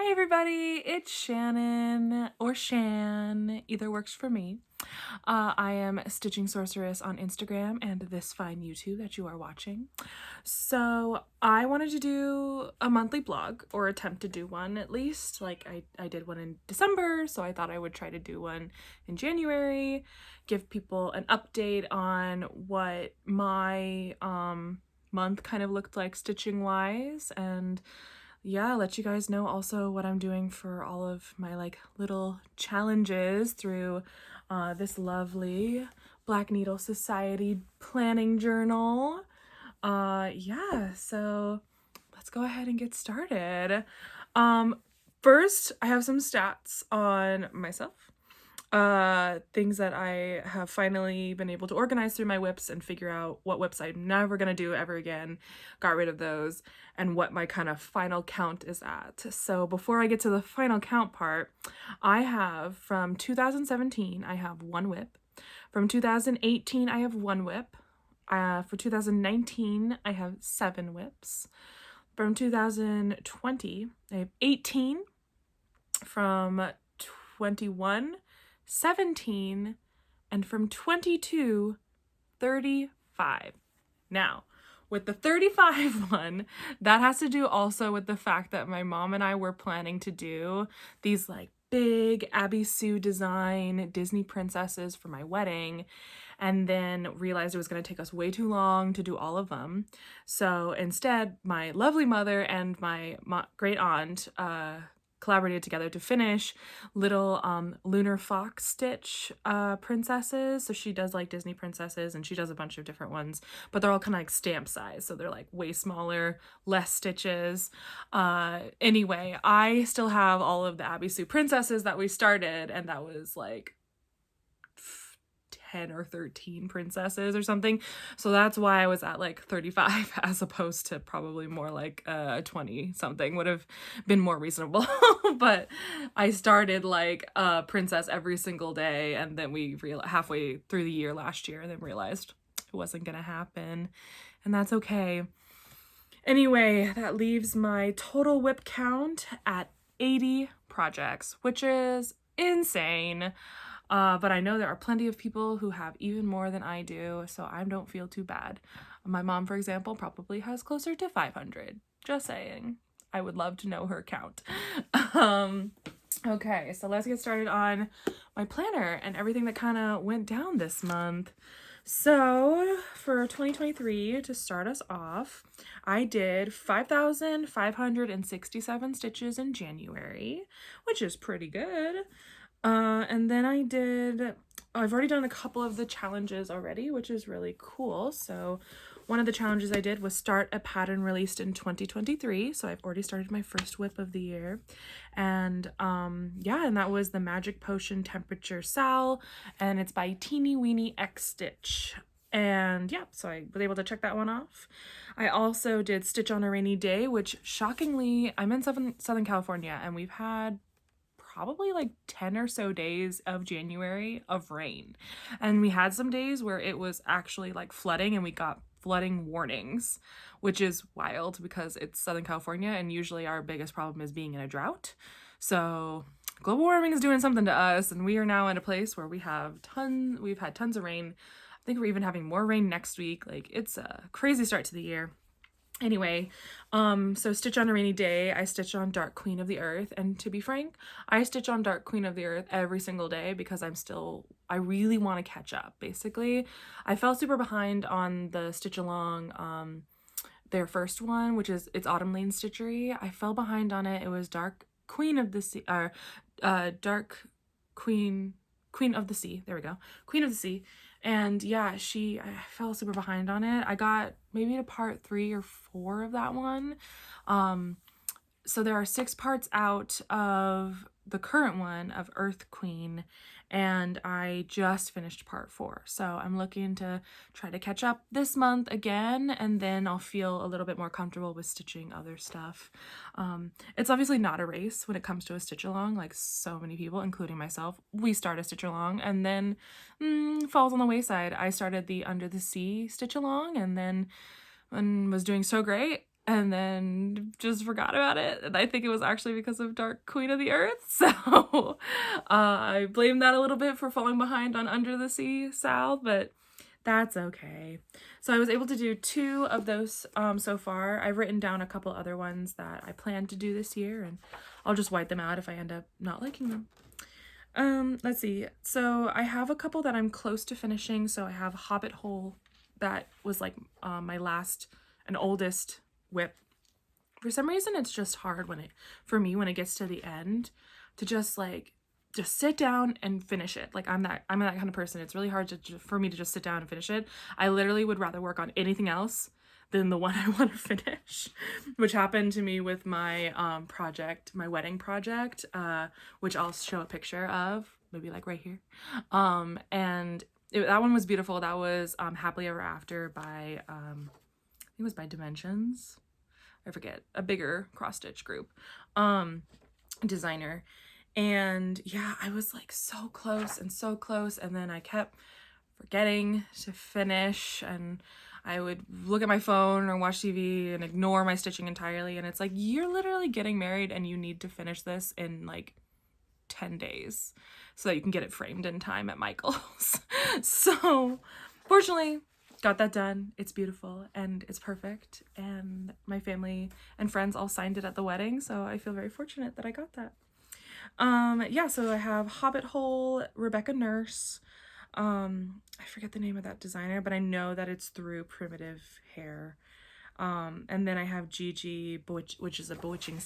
Hi everybody, it's Shannon or Shan, either works for me. I am Stitching Sorceress on Instagram and this fine YouTube that you are watching. So I wanted to do a monthly blog, or attempt to do one at least. Like I did one in December, so I thought I would try to do one in January, give people an update on what my month kind of looked like stitching wise, and yeah, let you guys know also what I'm doing for all of my like little challenges through this lovely Black Needle Society planning journal. Yeah, so let's go ahead and get started. First, I have some stats on myself. Things that I have finally been able to organize through my whips and figure out what whips I'm never gonna do ever again, got rid of those, and what my kind of final count is at. So before I get to the final count part, I have from 2017 I have one whip, from 2018 I have one whip, for 2019 I have 7 whips, from 2020 I have 18, from 21 17, and from 22, 35. Now, with the 35 one, that has to do also with the fact that my mom and I were planning to do these like big Abby Sue design Disney princesses for my wedding, and then realized it was going to take us way too long to do all of them. So instead, my lovely mother and my great aunt collaborated together to finish little lunar fox stitch princesses. So she does like Disney princesses, and she does a bunch of different ones, but they're all kind of like stamp size, so they're like way smaller, less stitches. Anyway, I still have all of the Abby Sue princesses that we started, and that was like 10 or 13 princesses or something. So that's why I was at like 35 as opposed to probably more like 20 something would have been more reasonable. But I started like a princess every single day, and then we halfway through the year last year, and then realized it wasn't gonna happen, and that's okay. Anyway, that leaves my total whip count at 80 projects, which is insane. But I know there are plenty of people who have even more than I do, so I don't feel too bad. My mom, for example, probably has closer to 500. Just saying. I would love to know her count. Okay, so let's get started on my planner and everything that kind of went down this month. So for 2023, to start us off, I did 5,567 stitches in January, which is pretty good. And then I've already done a couple of the challenges already, which is really cool. So one of the challenges I did was start a pattern released in 2023. So I've already started my first whip of the year. And yeah, and that was the Magic Potion Temperature Sal, and it's by Teeny Weeny X Stitch. And yeah, so I was able to check that one off. I also did Stitch on a Rainy Day, which shockingly, I'm in Southern California, and we've had probably like 10 or so days of January of rain. And we had some days where it was actually like flooding, and we got flooding warnings, which is wild because it's Southern California, and usually our biggest problem is being in a drought. So global warming is doing something to us, and we are now in a place where we've had tons of rain. I think we're even having more rain next week. Like, it's a crazy start to the year. Anyway, so Stitch on a Rainy Day, I stitch on Dark Queen of the Earth, and to be frank, I stitch on Dark Queen of the Earth every single day because I really want to catch up, basically. I fell super behind on the Stitch Along, their first one, which is it's Autumn Lane Stitchery. I fell behind on it. It was Dark Queen of the Sea, or Dark Queen of the Sea, there we go, Queen of the Sea. And yeah, I fell super behind on it. I got maybe to part 3 or 4 of that one. So there are 6 parts out of the current one of Earth Queen, and I just finished part 4. So I'm looking to try to catch up this month again, and then I'll feel a little bit more comfortable with stitching other stuff. It's obviously not a race when it comes to a stitch along. Like, so many people, including myself, we start a stitch along and then falls on the wayside. I started the Under the Sea stitch along, and then was doing so great, and then just forgot about it. And I think it was actually because of Dark Queen of the Earth. So I blame that a little bit for falling behind on Under the Sea, Sal, but that's okay. So I was able to do 2 of those so far. I've written down a couple other ones that I plan to do this year, and I'll just white them out if I end up not liking them. Let's see. So I have a couple that I'm close to finishing. So I have Hobbit Hole, that was like my last and oldest whip. For some reason, it's just hard for me when it gets to the end to just sit down and finish it. Like I'm that kind of person. It's really hard for me to just sit down and finish it. I literally would rather work on anything else than the one I want to finish, which happened to me with my project, my wedding project, which I'll show a picture of, maybe like right here. And that one was beautiful. That was Happily Ever After by, I think it was by Dimensions. I forget, a bigger cross-stitch group designer. And yeah, I was like so close, and then I kept forgetting to finish, and I would look at my phone or watch TV and ignore my stitching entirely. And it's like, you're literally getting married and you need to finish this in like 10 days so that you can get it framed in time at Michael's. So fortunately, got that done. It's beautiful and it's perfect. And my family and friends all signed it at the wedding. So I feel very fortunate that I got that. Yeah, so I have Hobbit Hole, Rebecca Nurse. I forget the name of that designer, but I know that it's through Primitive Hair. And then I have Gigi, which is a Bewitching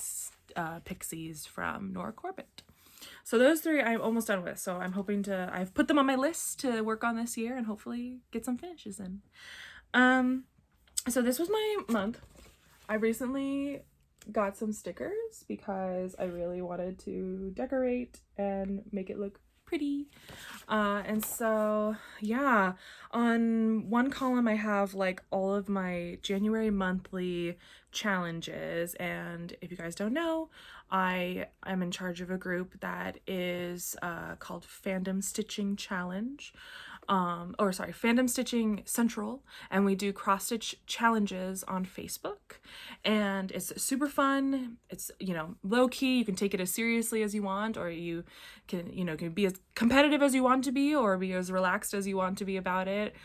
Pixies from Nora Corbett. So those 3 I'm almost done with. So I'm hoping I've put them on my list to work on this year and hopefully get some finishes in. So this was my month. I recently got some stickers because I really wanted to decorate and make it look pretty. And so yeah, on one column I have like all of my January monthly challenges, and if you guys don't know, I am in charge of a group that is called Fandom Stitching Challenge. Fandom Stitching Central, and we do cross stitch challenges on Facebook, and it's super fun. It's, low key. You can take it as seriously as you want, or you can be as competitive as you want to be, or be as relaxed as you want to be about it.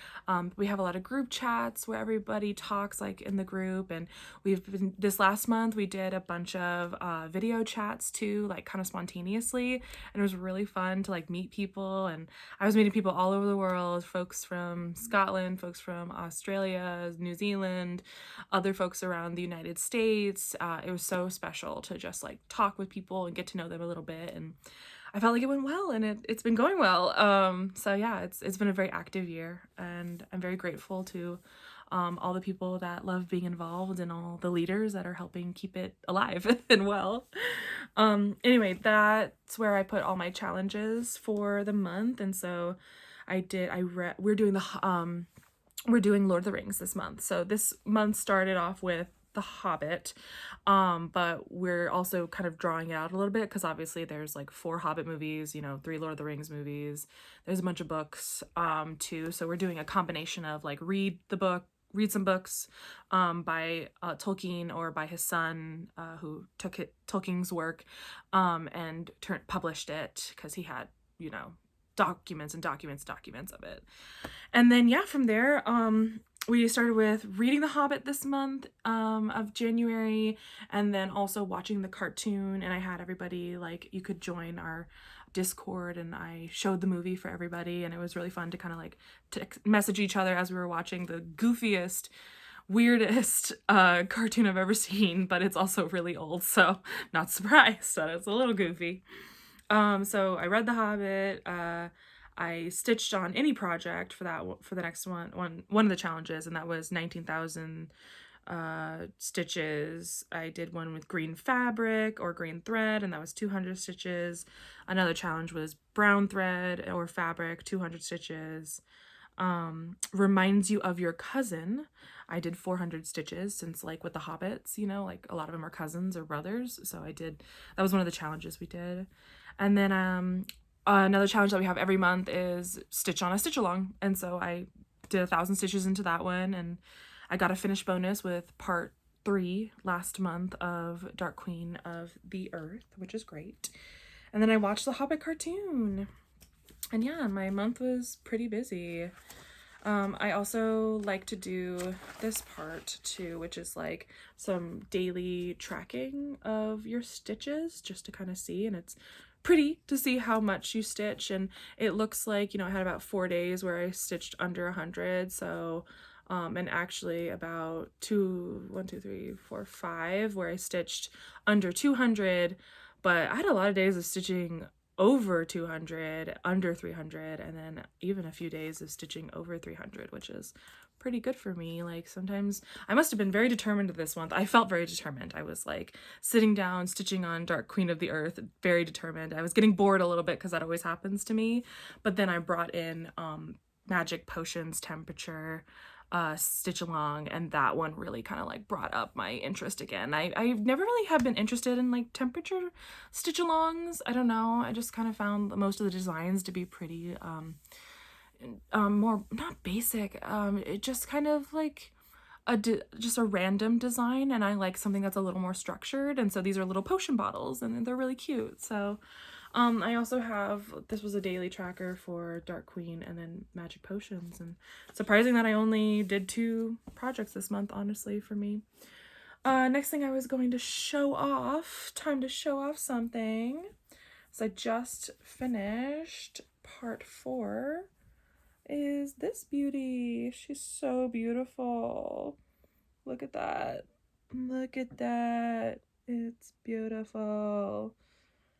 We have a lot of group chats where everybody talks like in the group, and this last month we did a bunch of video chats too, like kind of spontaneously, and it was really fun to like meet people. And I was meeting people all over the world, folks from Scotland, folks from Australia, New Zealand, other folks around the United States. It was so special to just like talk with people and get to know them a little bit, and I felt like it went well, and it's been going well. So yeah, it's been a very active year, and I'm very grateful to all the people that love being involved and all the leaders that are helping keep it alive and well. Anyway, that's where I put all my challenges for the month. And so we're doing Lord of the Rings this month. So this month started off with The Hobbit, but we're also kind of drawing it out a little bit because obviously there's like 4 Hobbit movies, 3 Lord of the Rings movies, there's a bunch of books too. So we're doing a combination of like read some books by Tolkien, or by his son who took Tolkien's work and published it, because he had documents of it. And then yeah, from there we started with reading The Hobbit this month of January, and then also watching the cartoon. And I had everybody, like, you could join our Discord, and I showed the movie for everybody, and it was really fun to kind of like message each other as we were watching the goofiest, weirdest cartoon I've ever seen, but it's also really old, so not surprised that it's a little goofy. So I read The Hobbit. I stitched on any project for the next one of the challenges, and that was 19,000 stitches. I did one with green fabric or green thread, and that was 200 stitches. Another challenge was brown thread or fabric, 200 stitches. Reminds you of your cousin. I did 400 stitches, since like with the Hobbits, like a lot of them are cousins or brothers. So that was one of the challenges we did. And then another challenge that we have every month is stitch on a stitch along. And so I did 1,000 stitches into that one, and I got a finish bonus with part 3 last month of Dark Queen of the Earth, which is great. And then I watched the Hobbit cartoon. And yeah, my month was pretty busy. I also like to do this part too, which is like some daily tracking of your stitches just to kind of see, and it's pretty to see how much you stitch. And it looks like, you know, I had about 4 days where I stitched under 100. So and actually about 5 where I stitched under 200, but I had a lot of days of stitching over 200, under 300, and then even a few days of stitching over 300, which is pretty good for me. Like sometimes I must have been very determined this month. I felt very determined. I was like sitting down, stitching on Dark Queen of the Earth, very determined. I was getting bored a little bit because that always happens to me. But then I brought in Magic Potions Temperature stitch along, and that one really kind of like brought up my interest again. I never really have been interested in like temperature stitch alongs. I don't know, I just kind of found most of the designs to be pretty more not basic, it just kind of like just a random design, and I like something that's a little more structured. And so these are little potion bottles and they're really cute. So I also have, this was a daily tracker for Dark Queen and then Magic Potions, and surprising that I only did 2 projects this month, honestly, for me. Next thing I was going to show off, time to show off something. So I just finished part 4, is this beauty. She's so beautiful. Look at that. Look at that. It's beautiful.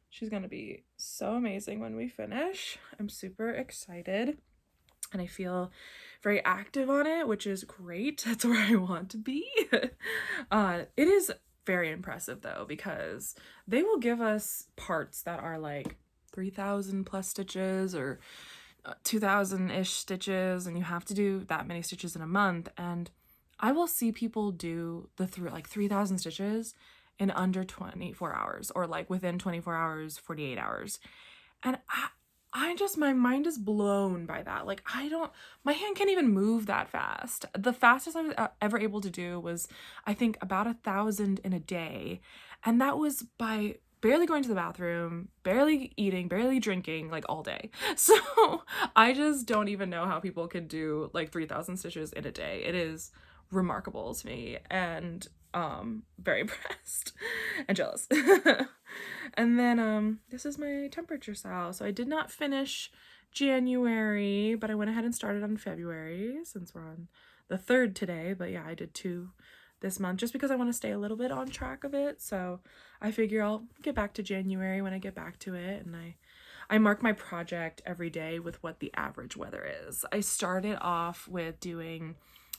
She's gonna be so amazing when we finish. I'm super excited, and I feel very active on it, which is great. That's where I want to be. It is very impressive though, because they will give us parts that are like 3,000 plus stitches or 2,000-ish stitches, and you have to do that many stitches in a month. And I will see people do like 3,000 stitches in under 24 hours, or like within 24 hours, 48 hours. And I just, my mind is blown by that. Like my hand can't even move that fast. The fastest I was ever able to do was, I think, about 1,000 in a day. And that was by barely going to the bathroom, barely eating, barely drinking, like all day. So I just don't even know how people can do like 3,000 stitches in a day. It is remarkable to me, and very impressed and jealous. And then this is my temperature style. So I did not finish January, but I went ahead and started on February, since we're on the 3rd today. But yeah, I did 2 this month just because I want to stay a little bit on track of it. So I figure I'll get back to January when I get back to it. And I mark my project every day with what the average weather is. I started off with doing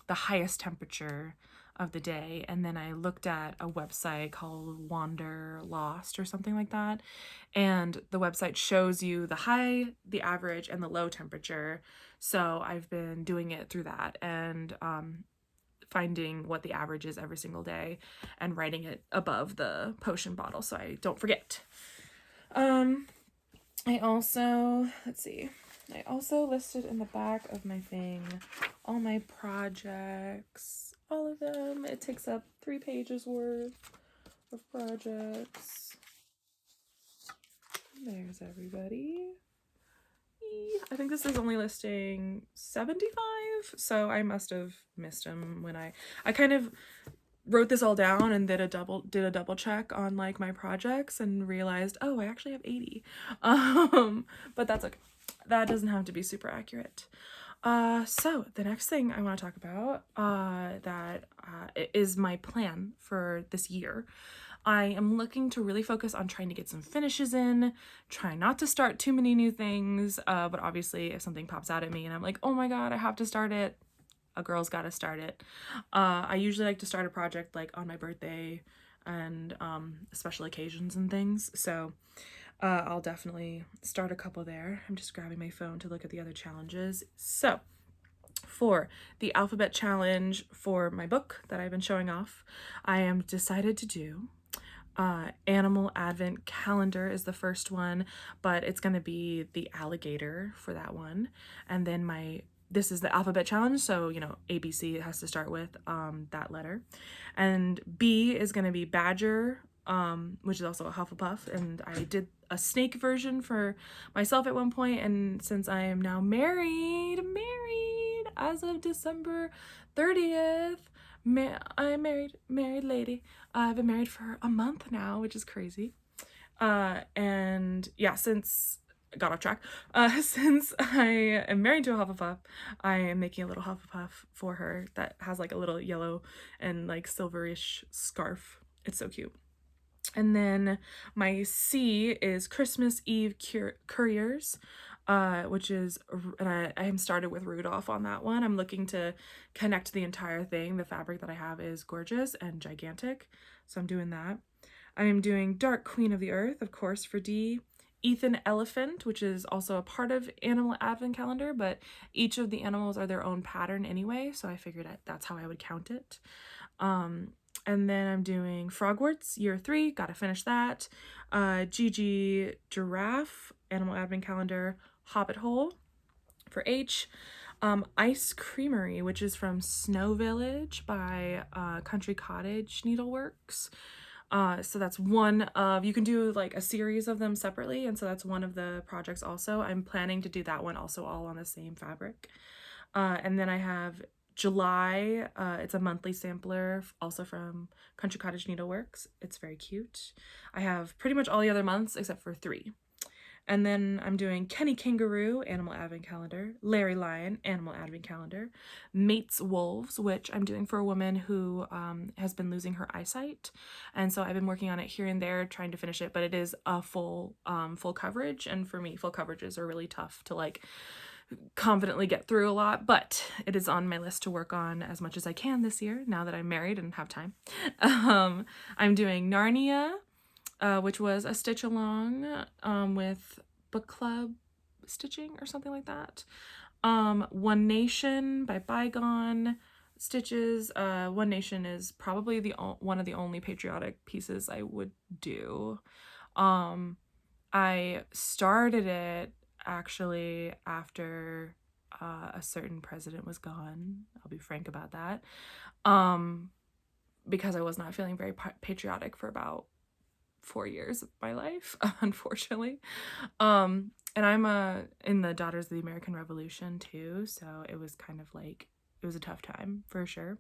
the highest temperature of the day, and then I looked at a website called Wanderlost or something like that, and the website shows you the high, the average, and the low temperature. So I've been doing it through that, and finding what the average is every single day and writing it above the potion bottle so I don't forget. I also, let's see, I also listed in the back of my thing all my projects, all of them. It takes up 3 pages worth of projects. There's everybody. I think this is only listing 75, so I must have missed them when I kind of wrote this all down and did a double check on like my projects and realized, oh, I actually have 80. But that's okay. That doesn't have to be super accurate. So the next thing I want to talk about that is my plan for this year. I am looking to really focus on trying to get some finishes in, try not to start too many new things, but obviously if something pops out at me and I'm like, oh my god, I have to start it, a girl's gotta start it. I usually like to start a project like on my birthday and special occasions and things, so I'll definitely start a couple there. I'm just grabbing my phone to look at the other challenges. So for the alphabet challenge for my book that I've been showing off, I am decided to do animal advent calendar is the first one, but it's going to be the alligator for that one. And then my this is the alphabet challenge, so you know ABC has to start with that letter, and B is going to be Badger, which is also a Hufflepuff, and I did a snake version for myself at one point, and since I am now married as of December 30th, I'm married lady. I've been married for a month now, which is crazy. And yeah, since got off track. Since I am married to a Hufflepuff, I am making a little Hufflepuff for her that has like a little yellow and like silverish scarf. It's so cute. And then my C is Christmas Eve Couriers, which is, and I am started with Rudolph on that one. I'm looking to connect the entire thing. The fabric that I have is gorgeous and gigantic, so I'm doing that. I am doing Dark Queen of the Earth, of course, for D. Ethan Elephant, which is also a part of Animal Advent Calendar, but each of the animals are their own pattern anyway, so I figured that's how I would count it. And then I'm doing Frogwarts, year 3, gotta finish that. Gigi Giraffe, Animal Advent Calendar, Hobbit Hole for H. Ice Creamery, which is from Snow Village by Country Cottage Needleworks. So that's one of, you can do like a series of them separately, and so that's one of the projects also. I'm planning to do that one also all on the same fabric. And then I have July, it's a monthly sampler, also from Country Cottage Needleworks. It's very cute. I have pretty much all the other months except for 3. And then I'm doing Kenny Kangaroo, Animal Advent Calendar, Larry Lion, Animal Advent Calendar, Mates Wolves, which I'm doing for a woman who has been losing her eyesight. And so I've been working on it here and there, trying to finish it, but it is a full coverage. And for me, full coverages are really tough to like confidently get through a lot, but it is on my list to work on as much as I can this year, now that I'm married and have time. I'm doing Narnia, which was a stitch along with book club stitching or something like that. One Nation by Bygone stitches. One Nation is probably one of the only patriotic pieces I would do. I started it actually after a certain president was gone. I'll be frank about that. Because I was not feeling very patriotic for about 4 years of my life, unfortunately. And I'm in the Daughters of the American Revolution too, so it was kind of like, it was a tough time for sure.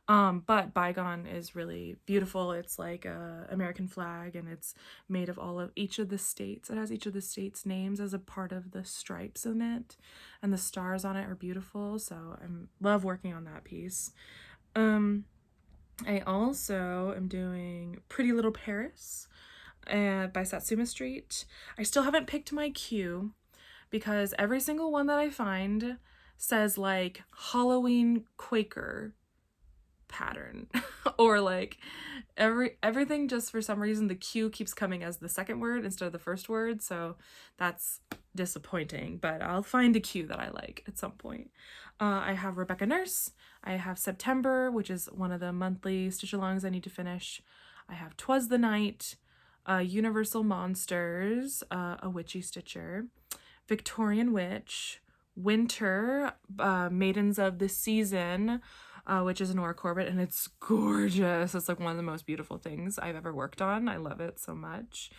But Bygone is really beautiful. It's like a American flag, and it's made of each of the states. It has each of the states' names as a part of the stripes in it, and the stars on it are beautiful. So I love working on that piece. I also am doing Pretty Little Paris by Satsuma Street. I still haven't picked my Q because every single one that I find says like Halloween Quaker pattern or like everything, just for some reason the Q keeps coming as the second word instead of the first word, so that's disappointing, but I'll find a Q that I like at some point. I have Rebecca Nurse, I have September, which is one of the monthly stitch alongs I need to finish. I have 'Twas the Night, Universal Monsters, a witchy stitcher, Victorian Witch, Winter, Maidens of the Season, which is Nora Corbett, and it's gorgeous. It's like one of the most beautiful things I've ever worked on. I love it so much.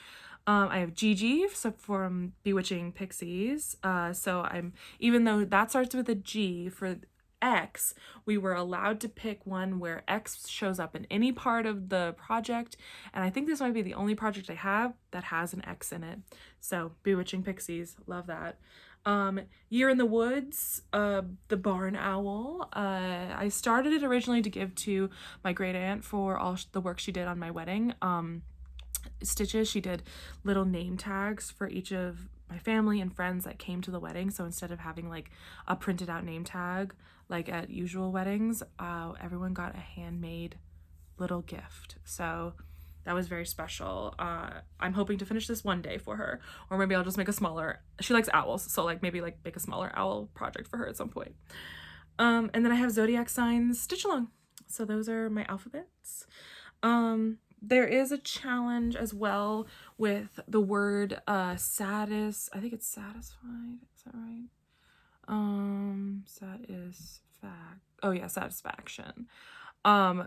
I have Gigi, so from Bewitching Pixies. So even though that starts with a G, for X, we were allowed to pick one where X shows up in any part of the project, and I think this might be the only project I have that has an X in it. So Bewitching Pixies, love that. Year in the Woods, the Barn Owl. I started it originally to give to my great aunt for all the work she did on my wedding stitches. She did little name tags for each of my family and friends that came to the wedding, so instead of having like a printed out name tag like at usual weddings, everyone got a handmade little gift, so that was very special. I'm hoping to finish this one day for her, or maybe I'll just make a smaller, she likes owls, so like maybe like make a smaller owl project for her at some point. And then I have zodiac signs stitch along, so those are my alphabets. There is a challenge as well with the word I think it's satisfied, is that right? Satisfaction.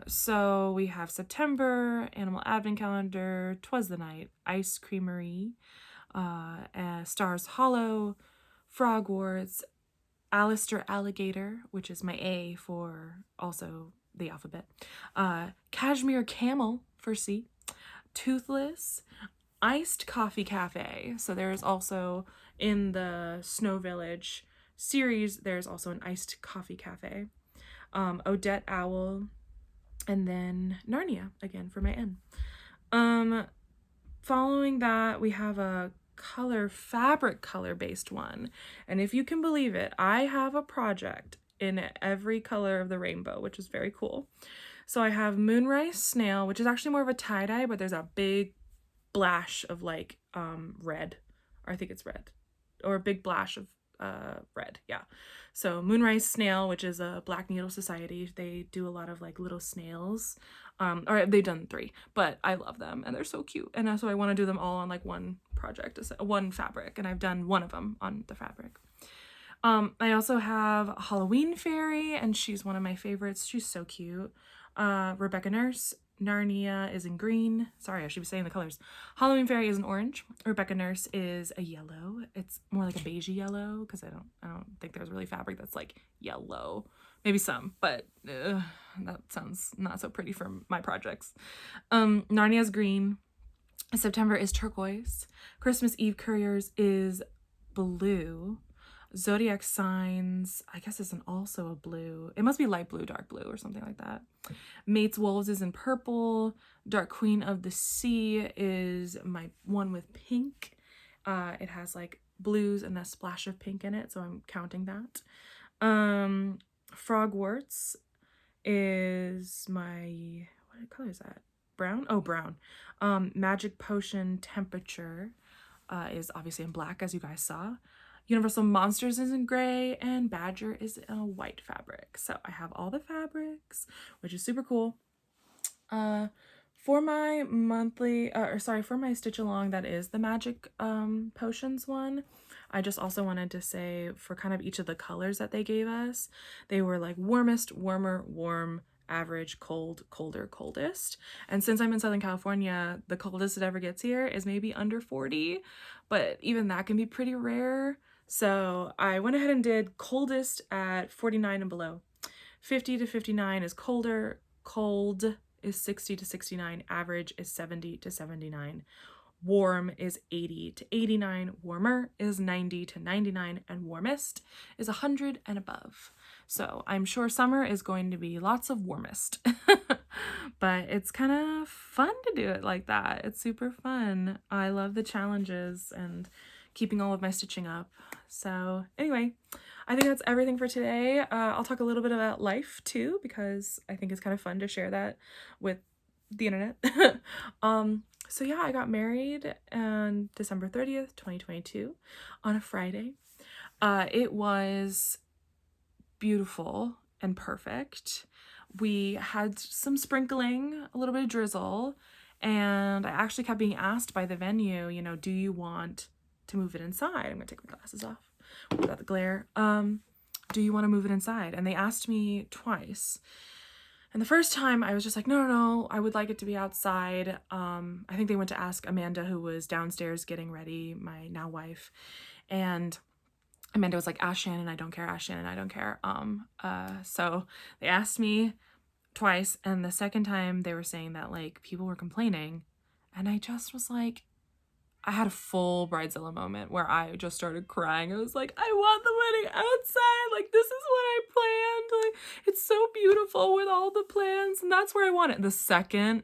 So we have September, Animal Advent Calendar, 'Twas the Night, Ice Creamery, Stars Hollow, Frogwarts, Alistair Alligator, which is my A for also the alphabet, Cashmere Camel for C, Toothless, Iced Coffee Cafe. So there's also in the Snow Village series, there's also an iced coffee cafe. Odette Owl, and then Narnia again for my N. Following that, we have a fabric color based one, and if you can believe it, I have a project in every color of the rainbow, which is very cool. So I have Moonrise Snail, which is actually more of a tie-dye, but there's a big blash of like red, or I think it's red, or a big blash of red, yeah. So Moonrise Snail, which is a Black Needle Society, they do a lot of like little snails, or they've done 3, but I love them and they're so cute, and so I want to do them all on like one project, one fabric, and I've done one of them on the fabric. I also have Halloween Fairy, and she's one of my favorites. She's so cute. Rebecca Nurse, Narnia is in green. Sorry, I should be saying the colors. Halloween Fairy is in orange. Rebecca Nurse is a yellow. It's more like a beigey yellow, because I don't think there's really fabric that's like yellow. Maybe some, but that sounds not so pretty for my projects. Narnia's green. September is turquoise. Christmas Eve Couriers is blue. Zodiac Signs, I guess, isn't also a blue. It must be light blue, dark blue, or something like that. Mates Wolves is in purple. Dark Queen of the Sea is my one with pink. It has like blues and a splash of pink in it, so I'm counting that. Frogwarts is my, what color is that? Brown? Oh, brown. Magic Potion Temperature is obviously in black, as you guys saw. Universal Monsters is in gray, and Badger is in a white fabric. So I have all the fabrics, which is super cool. For my monthly, for my stitch along, that is the Magic Potions one. I just also wanted to say, for kind of each of the colors that they gave us, they were like warmest, warmer, warm, average, cold, colder, coldest. And since I'm in Southern California, the coldest it ever gets here is maybe under 40, but even that can be pretty rare. So I went ahead and did coldest at 49 and below. 50 to 59 is colder, cold is 60 to 69, average is 70 to 79. Warm is 80 to 89, warmer is 90 to 99, and warmest is 100 and above. So I'm sure summer is going to be lots of warmest, but it's kind of fun to do it like that. It's super fun. I love the challenges and keeping all of my stitching up. So anyway, I think that's everything for today. I'll talk a little bit about life too, because I think it's kind of fun to share that with the internet. So yeah, I got married on December 30th, 2022 on a Friday. It was beautiful and perfect. We had some sprinkling, a little bit of drizzle, and I actually kept being asked by the venue, you know, do you want to move it inside? I'm gonna take my glasses off without the glare. Do you want to move it inside? And they asked me twice. And the first time I was just like, no, I would like it to be outside. I think they went to ask Amanda, who was downstairs getting ready, my now wife. And Amanda was like, ask Shannon, I don't care, ask Shannon, I don't care. So they asked me twice. And the second time they were saying that like people were complaining. And I just was like, I had a full Bridezilla moment where I just started crying. I was like, I want the wedding outside. Like, this is what I planned. Like, it's so beautiful with all the plans. And that's where I want it. The second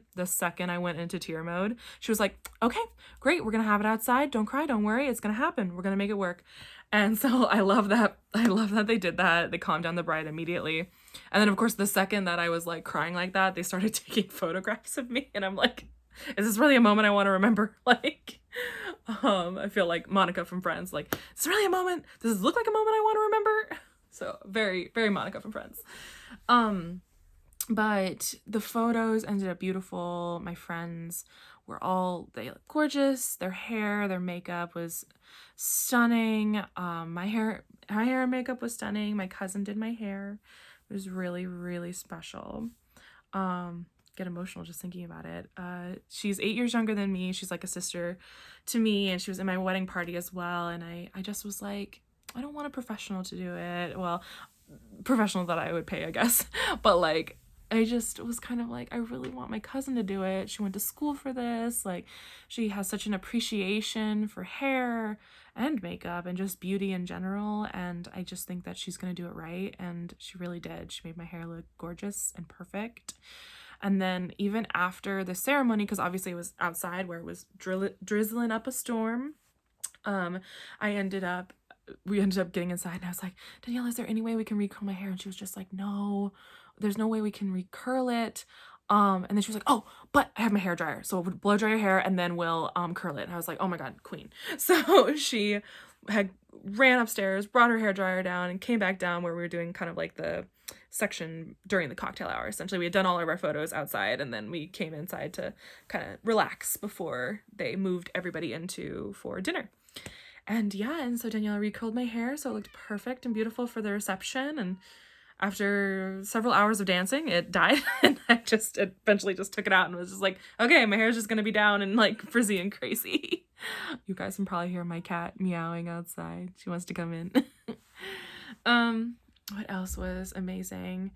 I went into tear mode, she was like, okay, great. We're going to have it outside. Don't cry. Don't worry. It's going to happen. We're going to make it work. And so I love that. I love that they did that. They calmed down the bride immediately. And then, of course, the second that I was like crying like that, they started taking photographs of me. And I'm like, is this really a moment I want to remember? Like, I feel like Monica from Friends, like, is this really a moment? Does this look like a moment I want to remember? So very, very Monica from Friends. But the photos ended up beautiful. My friends they look gorgeous. Their hair, their makeup was stunning. My hair and makeup was stunning. My cousin did my hair. It was really, really special. Get emotional just thinking about it. She's 8 years younger than me. She's like a sister to me, and she was in my wedding party as well. And I just was like, I don't want a professional to do it. Well, professional that I would pay, I guess. But like, I just was kind of like, I really want my cousin to do it. She went to school for this. Like, she has such an appreciation for hair and makeup and just beauty in general. And I just think that she's going to do it right. And she really did. She made my hair look gorgeous and perfect. And then even after the ceremony, because obviously it was outside where it was drizzling up a storm, we ended up getting inside, and I was like, Danielle, is there any way we can recurl my hair? And she was just like, no, there's no way we can recurl it. And then she was like, oh, but I have my hair dryer, so we'll blow dry your hair and then we'll curl it. And I was like, oh my god, queen. So she had ran upstairs, brought her hair dryer down, and came back down where we were doing kind of like the section during the cocktail hour. Essentially, we had done all of our photos outside, and then we came inside to kind of relax before they moved everybody into for dinner. And yeah, and so Daniela recurled my hair so it looked perfect and beautiful for the reception. And after several hours of dancing, it died, and I eventually just took it out and was just like, okay, my hair's just gonna be down and like frizzy and crazy. You guys can probably hear my cat meowing outside. She wants to come in. What else was amazing?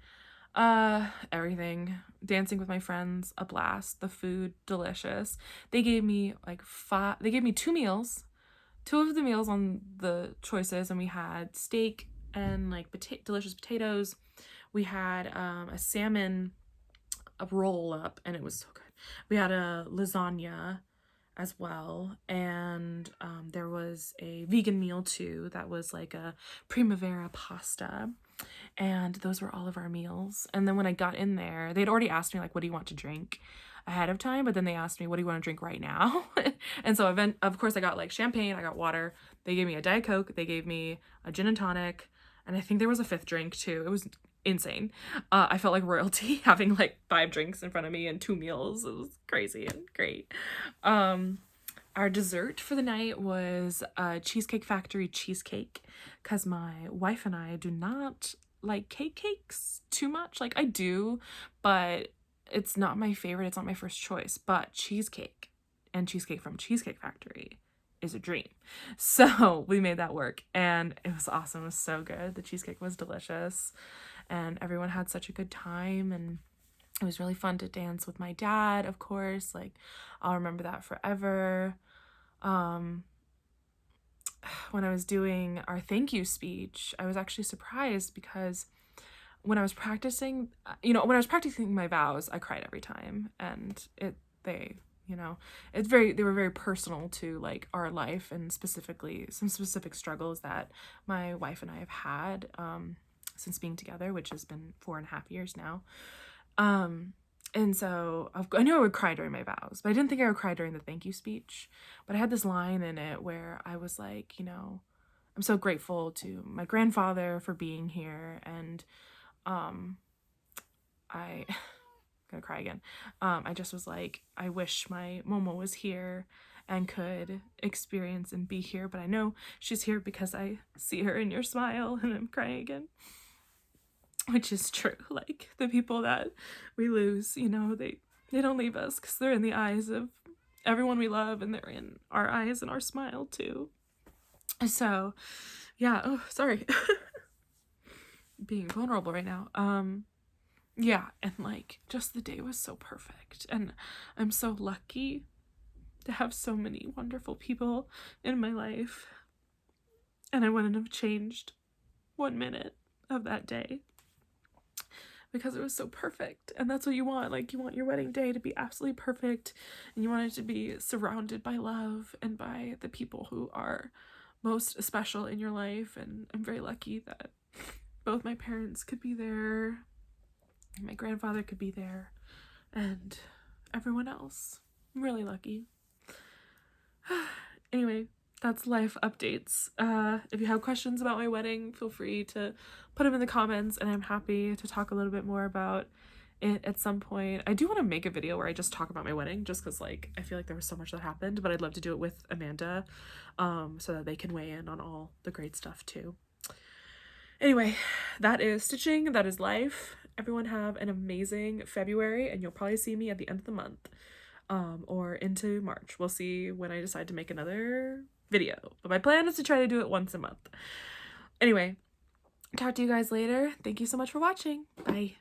Everything. Dancing with my friends, a blast. The food, delicious. They gave me 2 meals. 2 of the meals on the choices, and we had steak and like delicious potatoes. We had a salmon roll up, and it was so good. We had a lasagna as well, and there was a vegan meal too that was like a primavera pasta, and those were all of our meals. And then when I got in there, they'd already asked me like, what do you want to drink, ahead of time, but then they asked me, what do you want to drink right now? And so of course I got like champagne, I got water, they gave me a Diet Coke, they gave me a gin and tonic, and I think there was a 5th drink too. It was insane. I felt like royalty having like 5 drinks in front of me and 2 meals. It was crazy and great. Our dessert for the night was a Cheesecake Factory cheesecake, because my wife and I do not like cakes too much. Like, I do, but it's not my favorite. It's not my first choice. But cheesecake and cheesecake from Cheesecake Factory is a dream. So we made that work, and it was awesome. It was so good. The cheesecake was delicious, and everyone had such a good time, and it was really fun to dance with my dad, of course. Like, I'll remember that forever. When I was doing our thank you speech, I was actually surprised because when I was practicing my vows, I cried every time, and they were very personal to like our life, and specifically some specific struggles that my wife and I have had since being together, which has been 4.5 years now. And so I knew I would cry during my vows, but I didn't think I would cry during the thank you speech. But I had this line in it where I was like, I'm so grateful to my grandfather for being here, and I gonna cry again. I just was like, I wish my Momo was here and could experience and be here, but I know she's here because I see her in your smile, and I'm crying again. Which is true. Like, the people that we lose, they don't leave us because they're in the eyes of everyone we love, and they're in our eyes and our smile too. So yeah, oh sorry. Being vulnerable right now. Yeah, and like, just the day was so perfect, and I'm so lucky to have so many wonderful people in my life, and I wouldn't have changed 1 minute of that day because it was so perfect. And that's what you want. Like, you want your wedding day to be absolutely perfect, and you want it to be surrounded by love and by the people who are most special in your life. And I'm very lucky that both my parents could be there, my grandfather could be there, and everyone else. I'm really lucky. Anyway, that's life updates. If you have questions about my wedding, feel free to put them in the comments, and I'm happy to talk a little bit more about it at some point. I do want to make a video where I just talk about my wedding, just because like I feel like there was so much that happened, but I'd love to do it with Amanda, so that they can weigh in on all the great stuff too. Anyway, that is stitching, that is life. Everyone have an amazing February, and you'll probably see me at the end of the month, or into March. We'll see when I decide to make another video, but my plan is to try to do it once a month. Anyway, talk to you guys later. Thank you so much for watching. Bye.